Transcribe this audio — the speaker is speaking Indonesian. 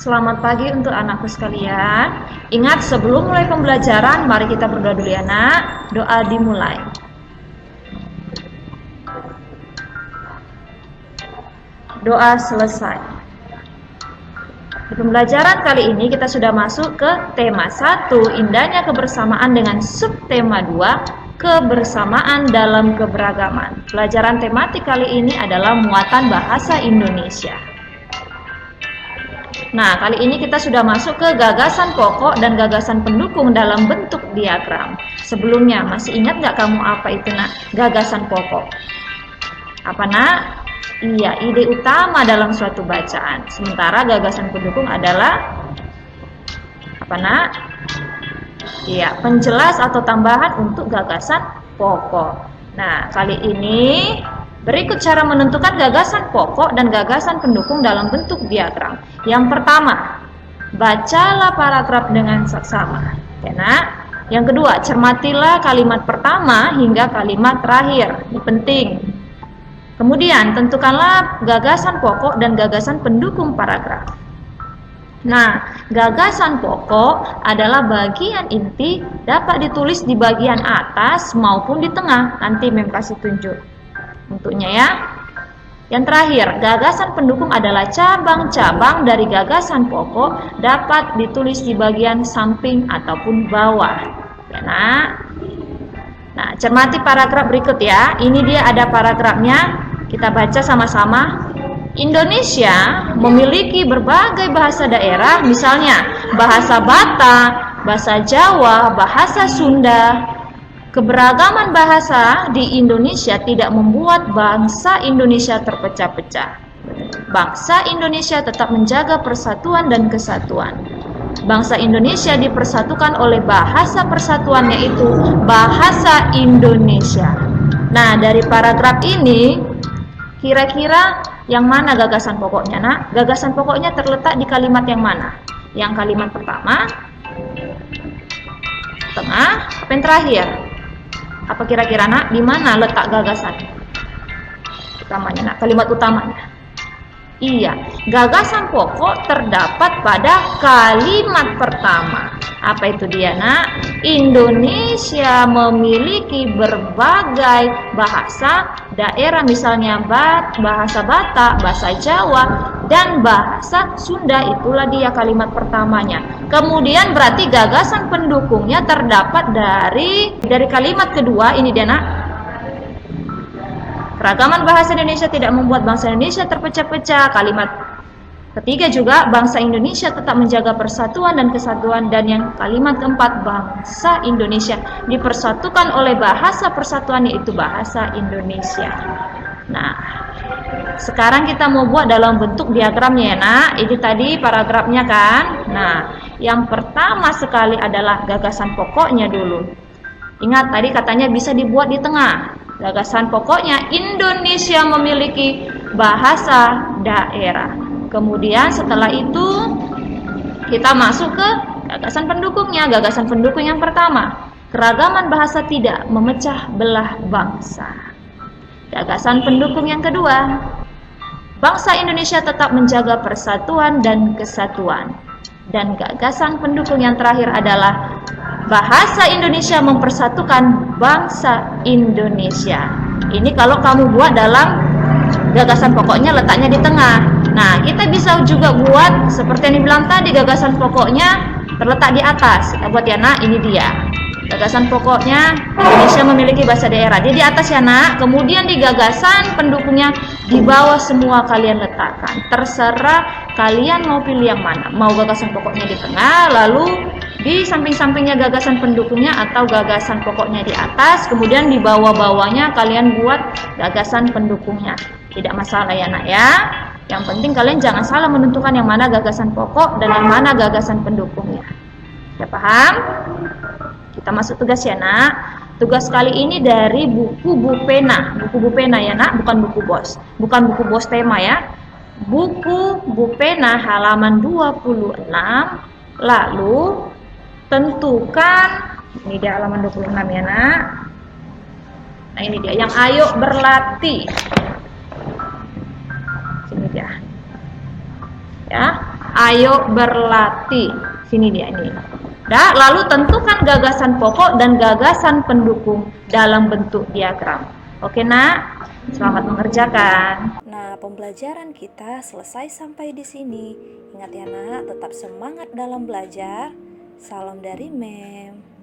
Selamat pagi untuk anakku sekalian. Ingat, sebelum mulai pembelajaran, mari kita berdoa dulu ya nak. Doa dimulai. Doa selesai. Di pembelajaran kali ini kita sudah masuk ke tema 1, indahnya kebersamaan, dengan subtema 2, kebersamaan dalam keberagaman. Pelajaran tematik kali ini adalah muatan bahasa Indonesia. Nah, kali ini kita sudah masuk ke gagasan pokok dan gagasan pendukung dalam bentuk diagram. Sebelumnya, masih ingat nggak kamu apa itu nak? Gagasan pokok. Apa nak? Iya, ide utama dalam suatu bacaan. Sementara gagasan pendukung adalah apa nak? Iya, penjelas atau tambahan untuk gagasan pokok. Nah, kali ini berikut cara menentukan gagasan pokok dan gagasan pendukung dalam bentuk diagram. Yang pertama, bacalah paragraf dengan saksama. Ya, nak? Yang kedua, cermatilah kalimat pertama hingga kalimat terakhir. Ini penting. Kemudian, tentukanlah gagasan pokok dan gagasan pendukung paragraf. Nah, gagasan pokok adalah bagian inti, dapat ditulis di bagian atas maupun di tengah. Nanti Mem kasih tunjuk bentuknya ya. Yang terakhir, gagasan pendukung adalah cabang-cabang dari gagasan pokok, dapat ditulis di bagian samping ataupun bawah. Ya, nak? Nah, cermati paragraf berikut ya. Ini dia ada paragrafnya. Kita baca sama-sama. Indonesia memiliki berbagai bahasa daerah, misalnya bahasa Batak, bahasa Jawa, bahasa Sunda. Keberagaman bahasa di Indonesia tidak membuat bangsa Indonesia terpecah-pecah. Bangsa Indonesia tetap menjaga persatuan dan kesatuan. Bangsa Indonesia dipersatukan oleh bahasa persatuan, yaitu bahasa Indonesia. Nah, dari paragraf ini, kira-kira yang mana gagasan pokoknya, nak? Gagasan pokoknya terletak di kalimat yang mana? Yang kalimat pertama, tengah, apa yang terakhir? Apa kira-kira nak? Di mana letak gagasan utamanya, nak? Kalimat utamanya. Iya, gagasan pokok terdapat pada kalimat pertama. Apa itu dia, nak? Indonesia memiliki berbagai bahasa daerah, misalnya bahasa Batak, bahasa Jawa, dan bahasa Sunda. Itulah dia kalimat pertamanya. Kemudian berarti gagasan pendukungnya terdapat dari kalimat kedua. Ini dia, nak. Keragaman bahasa Indonesia tidak membuat bangsa Indonesia terpecah-pecah. Kalimat ketiga juga, bangsa Indonesia tetap menjaga persatuan dan kesatuan. Dan yang kalimat keempat, bangsa Indonesia dipersatukan oleh bahasa persatuan, yaitu bahasa Indonesia. Nah, sekarang kita mau buat dalam bentuk diagramnya ya, nak. Ini tadi paragrafnya kan. Nah, yang pertama sekali adalah gagasan pokoknya dulu. Ingat tadi katanya bisa dibuat di tengah. Gagasan pokoknya, Indonesia memiliki bahasa daerah. Kemudian setelah itu kita masuk ke gagasan pendukungnya. Gagasan pendukung yang pertama, keragaman bahasa tidak memecah belah bangsa. Gagasan pendukung yang kedua, bangsa Indonesia tetap menjaga persatuan dan kesatuan. Dan gagasan pendukung yang terakhir adalah bahasa Indonesia mempersatukan bangsa Indonesia. Ini kalau kamu buat dalam gagasan pokoknya, letaknya di tengah. Nah, kita bisa juga buat seperti yang dibilang tadi, gagasan pokoknya terletak di atas. Kita buat ya, nak, ini dia. Gagasan pokoknya, Indonesia memiliki bahasa daerah. Dia di atas ya, nak. Kemudian di gagasan pendukungnya di bawah semua kalian letakkan. Terserah kalian mau pilih yang mana. Mau gagasan pokoknya di tengah, lalu di samping-sampingnya gagasan pendukungnya, atau gagasan pokoknya di atas, kemudian di bawah-bawahnya kalian buat gagasan pendukungnya. Tidak masalah ya, nak ya. Yang penting kalian jangan salah menentukan yang mana gagasan pokok dan yang mana gagasan pendukungnya. Ya, paham? Kita masuk tugas ya, nak. Tugas kali ini dari buku Bu Pena. Buku Bu Pena ya, nak, bukan buku bos. Bukan buku bos tema ya. Buku Bu Pena halaman 26. Lalu tentukan, ini dia halaman 26 ya, nak. Nah, ini dia yang ayo berlatih. Sini dia. Ya. Ayo berlatih. Sini dia ini. Nah, lalu tentukan gagasan pokok dan gagasan pendukung dalam bentuk diagram. Oke, Nak? Selamat mengerjakan. Nah, pembelajaran kita selesai sampai di sini. Ingat ya, Nak, tetap semangat dalam belajar. Salam dari Mem.